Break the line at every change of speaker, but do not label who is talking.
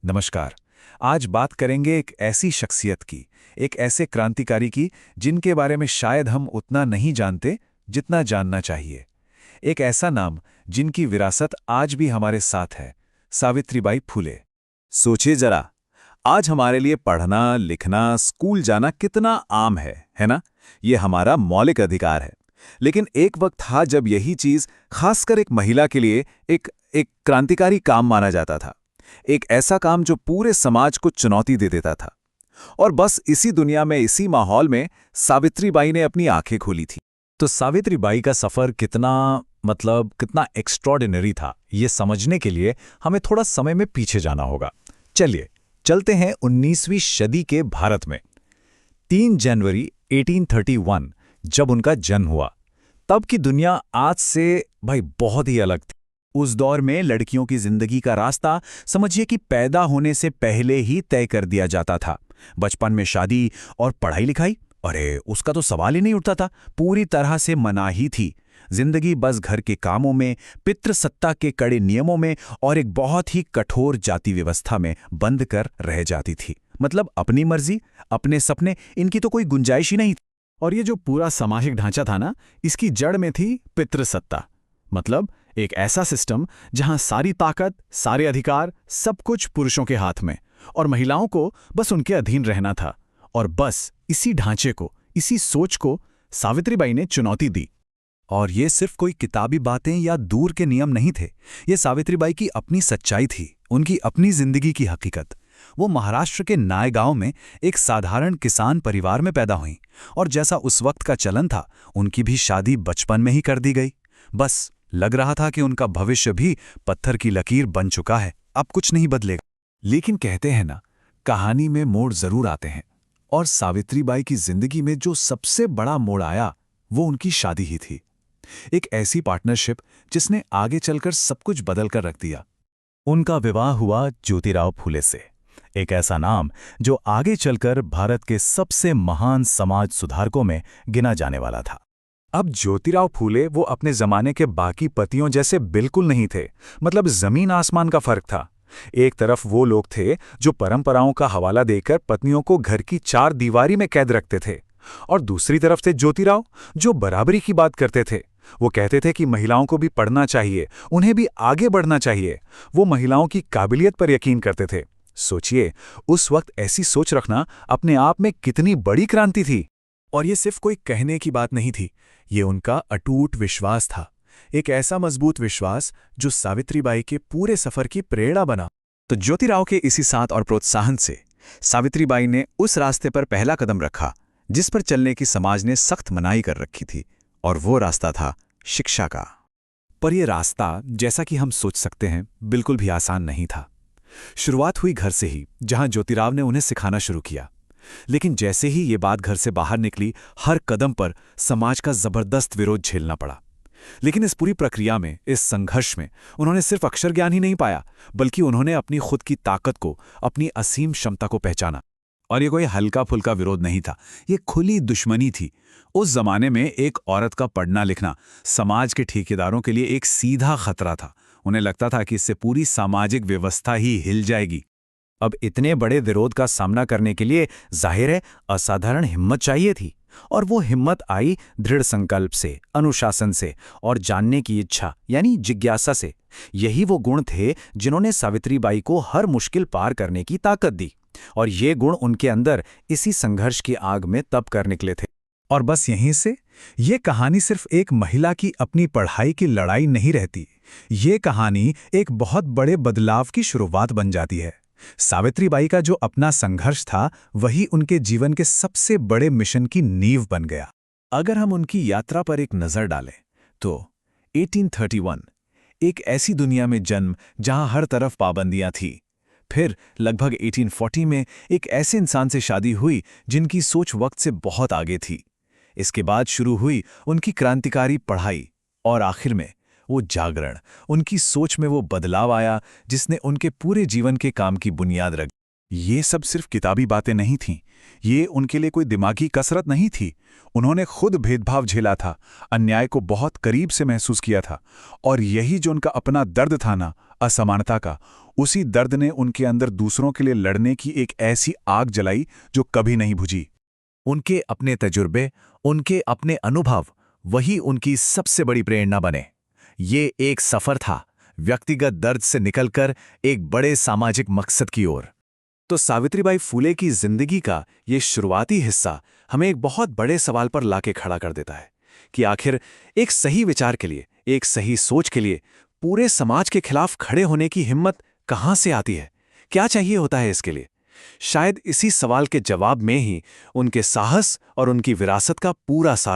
नमस्कार। आज बात करेंगे एक ऐसी शख्सियत की, एक ऐसे क्रांतिकारी की जिनके बारे में शायद हम उतना नहीं जानते जितना जानना चाहिए। एक ऐसा नाम जिनकी विरासत आज भी हमारे साथ है, सावित्रीबाई फुले।
सोचिए जरा, आज हमारे लिए पढ़ना, लिखना, स्कूल जाना कितना आम है ना? ये हमारा मौलिक अधिकार है। लेकिन एक वक्त था जब यही चीज खासकर एक महिला के लिए एक क्रांतिकारी काम माना जाता था। एक ऐसा काम जो पूरे समाज को चुनौती दे देता था। और बस इसी दुनिया में, इसी माहौल में सावित्रीबाई ने अपनी आंखें खोली थी।
तो सावित्रीबाई का सफर कितना एक्स्ट्रॉर्डिनरी था, ये समझने के लिए हमें थोड़ा समय में पीछे जाना होगा। चलिए चलते हैं 19वीं सदी के भारत में। 3 जनवरी 1831 जब उनका जन्म हुआ, तब की दुनिया आज से बहुत ही अलग थी। उस दौर में लड़कियों की जिंदगी का रास्ता समझिए कि पैदा होने से पहले ही तय कर दिया जाता था। बचपन में शादी और पढ़ाई लिखाई, अरे उसका तो सवाल ही नहीं उठता था, पूरी तरह से मनाही थी। जिंदगी बस घर के कामों में, पितृसत्ता के कड़े नियमों में और एक बहुत ही कठोर जाति व्यवस्था में बंद कर रह जाती थी। मतलब अपनी मर्जी, अपने सपने, इनकी तो कोई गुंजाइश ही नहीं थी।
और ये जो पूरा सामाजिक ढांचा था ना, इसकी जड़ में थी पितृसत्ता। मतलब एक ऐसा सिस्टम जहां सारी ताकत, सारे अधिकार, सब कुछ पुरुषों के हाथ में, और महिलाओं को बस उनके अधीन रहना था। और बस इसी ढांचे को, इसी सोच को सावित्रीबाई ने चुनौती दी।
और ये सिर्फ कोई किताबी बातें या दूर के नियम नहीं थे, ये सावित्रीबाई की अपनी सच्चाई थी, उनकी अपनी जिंदगी की हकीकत। वो महाराष्ट्र के नायगांव में एक साधारण किसान परिवार में पैदा हुई, और जैसा उस वक्त का चलन था, उनकी भी शादी बचपन में ही कर दी गई। बस लग रहा था कि उनका भविष्य भी पत्थर की लकीर बन चुका है, अब कुछ नहीं बदलेगा। लेकिन कहते हैं ना, कहानी में मोड़ जरूर आते हैं, और सावित्रीबाई की जिंदगी में जो सबसे बड़ा मोड़ आया वो उनकी शादी ही थी। एक ऐसी पार्टनरशिप जिसने आगे चलकर सब कुछ बदल कर रख दिया।
उनका विवाह हुआ ज्योतिराव फूले से, एक ऐसा नाम जो आगे चलकर भारत के सबसे महान समाज सुधारकों में गिना जाने वाला था।
अब ज्योतिराव फूले वो अपने जमाने के बाकी पतियों जैसे बिल्कुल नहीं थे। मतलब जमीन आसमान का फर्क था। एक तरफ वो लोग थे जो परंपराओं का हवाला देकर पत्नियों को घर की 4 दीवारी में कैद रखते थे, और दूसरी तरफ थे ज्योतिराव, जो बराबरी की बात करते थे। वो कहते थे कि महिलाओं को भी पढ़ना चाहिए, उन्हें भी आगे बढ़ना चाहिए। वो महिलाओं की काबिलियत पर यकीन करते थे। सोचिए, उस वक्त ऐसी सोच रखना अपने आप में कितनी बड़ी क्रांति थी। और ये सिर्फ कोई कहने की बात नहीं थी, ये उनका अटूट विश्वास था। एक ऐसा मजबूत विश्वास जो सावित्रीबाई के पूरे सफर की प्रेरणा बना। तो ज्योतिराव के इसी साथ और प्रोत्साहन से सावित्रीबाई ने उस रास्ते पर पहला कदम रखा जिस पर चलने की समाज ने सख्त मनाही कर रखी थी, और वो रास्ता था शिक्षा का। पर यह रास्ता, जैसा कि हम सोच सकते हैं, बिल्कुल भी आसान नहीं था। शुरुआत हुई घर से ही, जहां ज्योतिराव ने उन्हें सिखाना शुरू किया। लेकिन जैसे ही ये बात घर से बाहर निकली, हर कदम पर समाज का जबरदस्त विरोध झेलना पड़ा। लेकिन इस पूरी प्रक्रिया में, इस संघर्ष में, उन्होंने सिर्फ अक्षर ज्ञान ही नहीं पाया, बल्कि उन्होंने अपनी खुद की ताकत को, अपनी असीम क्षमता को पहचाना। और ये कोई हल्का फुल्का विरोध नहीं था, ये खुली दुश्मनी थी। उस जमाने में एक औरत का पढ़ना लिखना समाज के ठेकेदारों के लिए एक सीधा खतरा था। उन्हें लगता था कि इससे पूरी सामाजिक व्यवस्था ही हिल जाएगी। अब इतने बड़े विरोध का सामना करने के लिए जाहिर है असाधारण हिम्मत चाहिए थी, और वो हिम्मत आई दृढ़ संकल्प से, अनुशासन से और जानने की इच्छा यानी जिज्ञासा से। यही वो गुण थे जिन्होंने सावित्रीबाई को हर मुश्किल पार करने की ताकत दी, और ये गुण उनके अंदर इसी संघर्ष की आग में तप कर निकले थे। और बस यहीं से ये कहानी सिर्फ एक महिला की अपनी पढ़ाई की लड़ाई नहीं रहती, ये कहानी एक बहुत बड़े बदलाव की शुरुआत बन जाती है। सावित्रीबाई का जो अपना संघर्ष था, वही उनके जीवन के सबसे बड़े मिशन की नींव बन गया। अगर हम उनकी यात्रा पर एक नजर डालें तो 1831 एक ऐसी दुनिया में जन्म जहां हर तरफ पाबंदियां थी। फिर लगभग 1840 में एक ऐसे इंसान से शादी हुई जिनकी सोच वक्त से बहुत आगे थी। इसके बाद शुरू हुई उनकी क्रांतिकारी पढ़ाई, और आखिर में वो जागरण, उनकी सोच में वो बदलाव आया जिसने उनके पूरे जीवन के काम की बुनियाद रख। ये सब सिर्फ किताबी बातें नहीं थीं, ये उनके लिए कोई दिमागी कसरत नहीं थी। उन्होंने खुद भेदभाव झेला था, अन्याय को बहुत करीब से महसूस किया था, और यही जो उनका अपना दर्द था ना, असमानता का, उसी दर्द ने उनके अंदर दूसरों के लिए लड़ने की एक ऐसी आग जलाई जो कभी नहीं बुझी।
उनके अपने तजुर्बे, उनके अपने अनुभव, वही उनकी सबसे बड़ी प्रेरणा बने। ये एक सफर था, व्यक्तिगत दर्द से निकलकर एक बड़े सामाजिक मकसद की ओर। तो सावित्रीबाई फूले की जिंदगी का ये शुरुआती हिस्सा हमें एक बहुत बड़े सवाल पर लाके खड़ा कर देता है कि आखिर एक सही विचार के लिए, एक सही सोच के लिए पूरे समाज के खिलाफ खड़े होने की हिम्मत कहाँ से आती है? क्या चाहिए होता है इसके लिए? शायद इसी सवाल के जवाब में ही उनके साहस और उनकी विरासत का पूरा सार